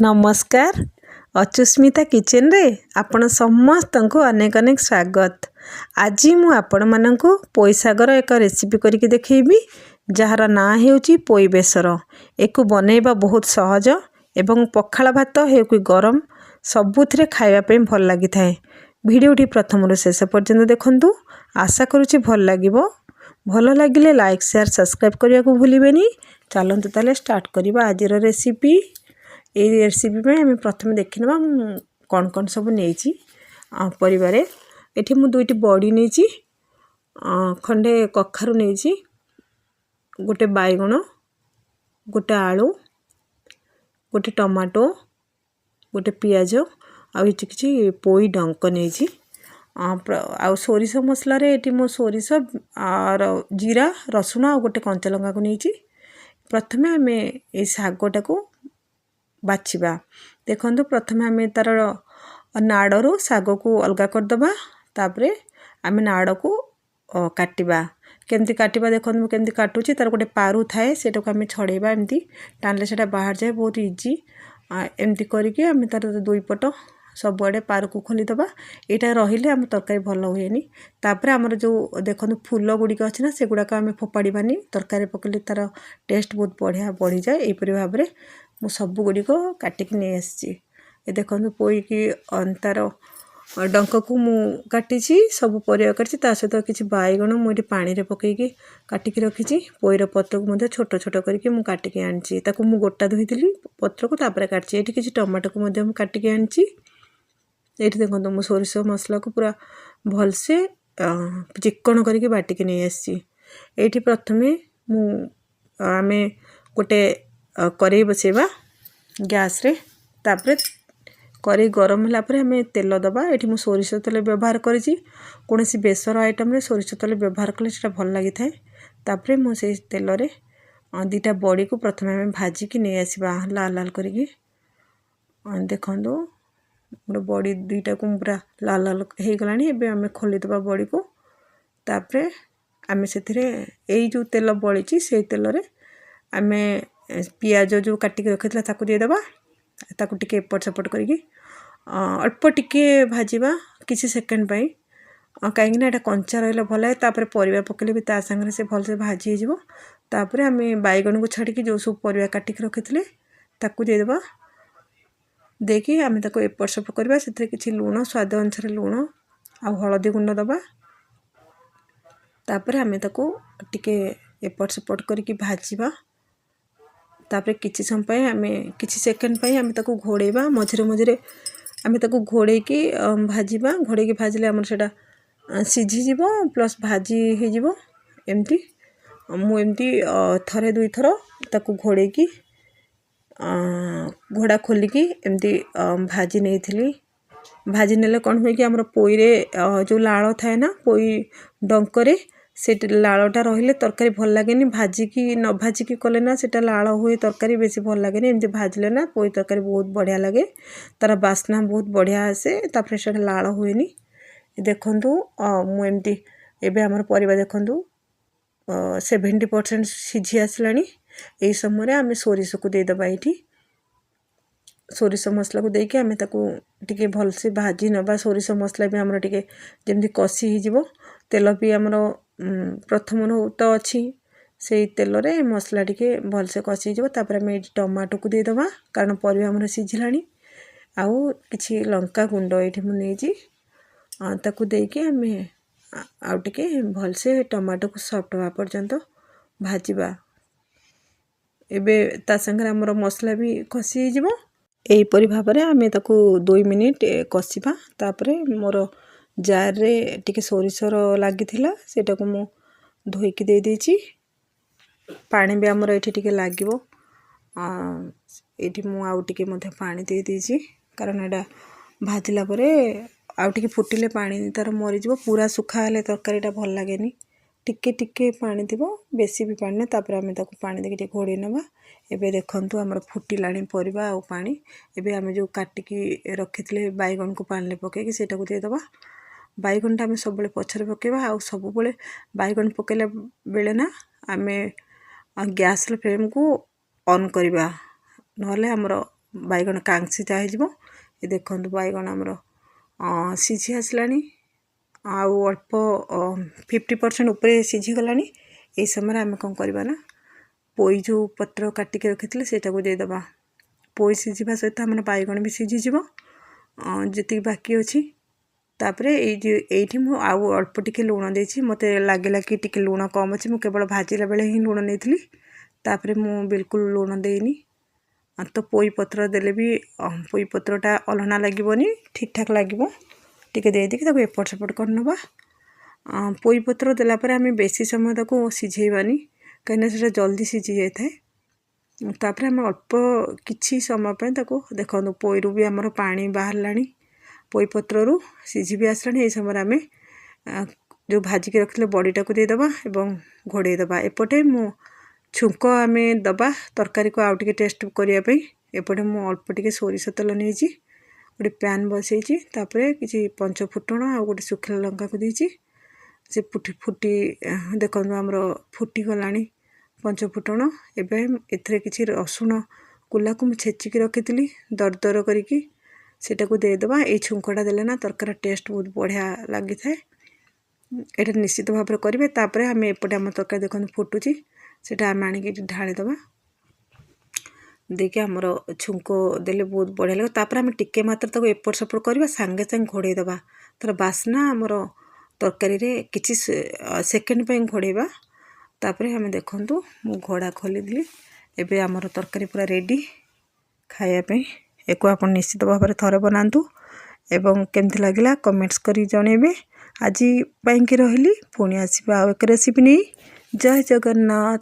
नमस्कार अचुस्मिता किचन रे आपण समस्त को अनेक अनेक स्वागत। आज मु आपण मानकु पोई सागर एक रेसिपी करके देखैबी जार ना हेउची पोई बेसर। एको बनैबा बहुत सहज एवं पखाला भात हेउ कि गरम सबुथिरे खाइबा पे भल लागि थाए। भिडियोटी प्रथम रु शेष पर्यंत देखंतु। आशा करूची भल लागिबो। भल लागिले लाइक शेयर सब्सक्राइब करिया को भूलिबेनी। चलंतु ताले स्टार्ट करिबा आजिर रेसिपी। ये रेसिपी में आम प्रथम देखा कौन कौन सब नहीं परिवार ये मु दुईटी बड़ी नहीं खंडे कखारु नहीं गोटे बैगण गोटे आलू गोटे टमाटो गोटे पियाज आउ किसी पोई डंक नहीं आ सोरिष मसलार ये मो सोरिष और जीरा रसुण आ गोटे कंचा लंका को नहीं प्रथम आम ये शागटा को बाछिबा। देखंतु प्रथम आम तार नाड़ू शाग को अलगा करदबा तापरे आम नाड़ को काटिबा। केमती काटिबा देखंतु केमती काटुची तार गोटे पारु थाए सेटा को आम छड़ेबा एमती टाणले सेटा बाहर जाए बहुत इजी। एमती करके आम तार दुई पट सबुआड़े पार को खोलीदबा। यहाँ रहिले आम तरकारी भल हुएनी। तापर आमर जो देखो फूल गुड़िक अच्छी ना से गुड़ाक आम फोपाड़ानी तरकारी पकड़े तार टेस्ट बहुत बढ़िया बढ़ी जाए। यहीपरि भाव में मु सबू गुड़िक काटिक नहीं आसी देखो पोईकी तार डंक को मु काटी सब परिया काटी सहित किसी बैगण मुझे पानी रे पकईकी काटिकी रखी पोईर पत्र को छोट छोट करके मु काटिकी आनी मु गोटा धोईली पत्र को तापर काटी ये किसी टमाटो को काटिकी आनी। ये देखो मु सोरिष मसला को पूरा भलसे चिक्कण करके बाटिकी नहीं आसी। ये प्रथमे मु आम गोटे कड़ाई बसेबा गैस रे तापरे कड़ाई गरम होला परे हमें तेल दबा। ये मु सोरिष तेल व्यवहार करी कौन बेसर आइटम रे सोरिष तेल व्यवहार कले सेटा भल लगी थाए। तापरे मु से तेल रे दीटा बड़ी को प्रथम आम भाजिकी नहीं आसवा लाल लाल करके देखंदो मोर बड़ी दुईटा को पूरा लाल लाल हो गलानी। एबे आम खोलीदबा बड़ी को तापरे आम से जो तेल बड़ी से तेल रे आम पियाज जो काटिक रखी ताकू देदेबा ताकू टिके एपट सेपट करके अल्प टिके भाजिबा किसी सेकेंड पाई कहीं यहाँ कंचा रहा भल है। तापर परिवा पकड़े भी ता संगे से भलसे भाजी हो तापर आम बैगण को छाड़ी जो सब परिवा काटिक रखी ताकू देदेबा देकी आम ताको एपट सेपट करवा से किसी लुण स्वाद अनुसार लुण आ हलदी गुंड दबा तापर आम ताको टिके एपट सेपट करके भाजिबा। तापर किसी समय आम किसी सेकेंड पाई आम ताको घोड़ेबा मझिरे मझिरे आम ताको घोड़ेकी भाजिबा। घोड़ेकी भाजिले आमर सेटा सीझीज प्लस भाजी हो एमती मुझे थरे दुई थर ताको घोड़ेकी घोड़ा खोलिकी एमती भाजी नहीं थी। भाजी नेले कौन हुए कि आमर पोईरे जो लाल थाए ना पोई डंकरे से लालटा रहिले तरकारी भल लगे। भाजिकी न भाजिकी कले ना सेटा लाल हुए तरकारी बेसी भल लगे। एमती भाजले ना पोई तरकारी बहुत बढ़िया लगे तार बास्ना बहुत बढ़िया आसे तापर से लाल हुए। देखंतु मुझे एबे आमर परिवा देखंतु 70% सीझी आसलानी। यही समय आम सोरिष को देदेबा। ये सोरिष मसला को देके आम टिके भलसे भाजी नबा। सोरिष मसला भी आमर टिके जमती कषि हो तेल भी आमर प्रथम तो अच्छी से तेल रे मसला टिके भलसे कषि तापर आम ये टमाटो को देदेबा कारण परिवा आमर सीझिलानी। आउ किछि लंका गुंड ये मुझे ताकू देके आम आउ टिके भलसे टमाटो को सॉफ्ट हवा पर्यंत भाजिबा। एबे ता संगे आमर मसला भी कषि हो यहीपरि भाव में आम ताकू 2 मिनिट कषिबा। तापरे मोर जार रे टिके सोरिषर लागिथिला सेटा को मु धोईकी दे देछि। पानी भी आमर ये टिके लागिबो ये मु आउ टिके मध्य पानी दे देछि कारण एटा भाजिला परे आउ टिके फुटिले पानी तार मरीज पूरा सुखा हेले तरकारीटा भल लगेनी। टिके टिके पानी थी बेसी भी पानी तापर आम ताकू पानी देके घोड़े नवा। एबे देखंतु आमर फुटिलाणी परिवा आ पानी एबे आम जो काटिकी रखी बैगण को पानी पकईकी सेटा को देदेबा। बैगणटा आम सब पछरे पकेबा आ सब बैगण पकेला बेले ना आम गैस फ्लेम को ऑन करवा नहले आमर ବାଇଗଣ କାଂସିଟା ହେଇଯିବ। ଏ ଦେଖନ୍ତୁ ବାଇଗଣ ଆମର ସିଝି ଆସିଲାଣି, ଆଉ ଅଳ୍ପ 50% ଉପରେ ସିଝିଗଲାଣି। ଏହି ସମୟରେ ଆମେ କ'ଣ କରିବା ନା ପୋଇ ଯେଉଁ ପତ୍ର କାଟିକି ରଖିଥିଲେ ସେଇଟାକୁ ଦେଇଦେବା। ପୋଇ ସିଝିବା ସହିତ ଆମର ବାଇଗଣ ବି ସିଝିଯିବ ଯେତିକି ବାକି ଅଛି। ତାପରେ ଏଇଠି ମୁଁ ଆଉ ଅଳ୍ପ ଟିକେ ଲୁଣ ଦେଇଛି। ମୋତେ ଲାଗିଲା କି ଟିକେ ଲୁଣ କମ୍ ଅଛି, ମୁଁ କେବଳ ଭାଜିଲା ବେଳେ ହିଁ ଲୁଣ ନେଇଥିଲି, ତାପରେ ମୁଁ ବିଲକୁଲ ଲୁଣ ଦେଇନି। ତ ପୋଇ ପତ୍ର ଦେଲେ ବି ପୋଇ ପତ୍ରଟା ଅଲଣା ଲାଗିବନି, ଠିକ୍ ଠାକ୍ ଲାଗିବ। ଟିକେ ଦେଇଦେଇକି ତାକୁ ଏପଟ ସେପଟ କରିନେବା। ପୋଇ ପତ୍ର ଦେଲା ପରେ ଆମେ ବେଶୀ ସମୟ ତାକୁ ସିଝେଇବାନି, କାହିଁକିନା ସେଇଟା ଜଲ୍ଦି ସିଝି ଯାଇଥାଏ। ତାପରେ ଆମେ ଅଳ୍ପ କିଛି ସମୟ ପାଇଁ ତାକୁ ଦେଖନ୍ତୁ, ପୋଇରୁ ବି ଆମର ପାଣି ବାହାରିଲାଣି, ପୋଇ ପତ୍ରରୁ ସିଝି ବି ଆସିଲାଣି। ଏହି ସମୟରେ ଆମେ ଯେଉଁ ଭାଜିକି ରଖିଥିଲେ ବଡ଼ିଟାକୁ ଦେଇଦେବା ଏବଂ ଘୋଡ଼େଇ ଦେବା। ଏପଟେ ମୁଁ ଛୁଙ୍କ ଆମେ ଦେବା ତରକାରୀକୁ ଆଉ ଟିକେ ଟେଷ୍ଟ କରିବା ପାଇଁ। ଏପଟେ ମୁଁ ଅଳ୍ପ ଟିକେ ସୋରିଷ ତେଲ ନେଇଛି, ଗୋଟେ ପ୍ୟାନ୍ ବସେଇଛି, ତାପରେ କିଛି ପଞ୍ଚ ଫୁଟଣ ଆଉ ଗୋଟେ ଶୁଖିଲା ଲଙ୍କାକୁ ଦେଇଛି। ସେ ଫୁଟି ଦେଖନ୍ତୁ ଆମର ଫୁଟିଗଲାଣି ପଞ୍ଚ ଫୁଟଣ। ଏବେ ଏଥିରେ କିଛି ରସୁଣ କୁଲାକୁ ମୁଁ ଛେଚିକି ରଖିଥିଲି ଦରଦର କରିକି, ସେଇଟାକୁ ଦେଇଦେବା। ଏଇ ଛୁଙ୍କଟା ଦେଲେ ନା ତରକାରୀ ଟେଷ୍ଟ ବହୁତ ବଢ଼ିଆ ଲାଗିଥାଏ। ଏଇଟା ନିଶ୍ଚିତ ଭାବରେ କରିବେ। ତାପରେ ଆମେ ଏପଟେ ଆମ ତରକାରୀ ଦେଖନ୍ତୁ ଫୁଟୁଛି, ସେଇଟା ଆମେ ଆଣିକି ଢାଳିଦେବା। ଦେଇକି ଆମର ଛୁଙ୍କ ଦେଲେ ବହୁତ ବଢ଼ିଆ ଲାଗିବ। ତାପରେ ଆମେ ଟିକେ ମାତ୍ର ତାକୁ ଏପଟ ସେପଟ କରିବା, ସାଙ୍ଗେ ସାଙ୍ଗେ ଘୋଡ଼େଇ ଦେବା। ତାର ବାସ୍ନା ଆମର ତରକାରୀରେ କିଛି ସେକେଣ୍ଡ ପାଇଁ ଘୋଡ଼େଇବା। ତାପରେ ଆମେ ଦେଖନ୍ତୁ ମୁଁ ଘୋଡ଼ା ଖୋଲିଦେଲି। ଏବେ ଆମର ତରକାରୀ ପୁରା ରେଡ଼ି ଖାଇବା ପାଇଁ। ୟାକୁ ଆପଣ ନିଶ୍ଚିତ ଭାବରେ ଥରେ ବନାନ୍ତୁ ଏବଂ କେମିତି ଲାଗିଲା କମେଣ୍ଟସ୍ କରି ଜଣାଇବେ। ଆଜି ପାଇଁକି ରହିଲି, ପୁଣି ଆସିବା ଆଉ ଏକ ରେସିପି ନେଇ। ଜୟ ଜଗନ୍ନାଥ।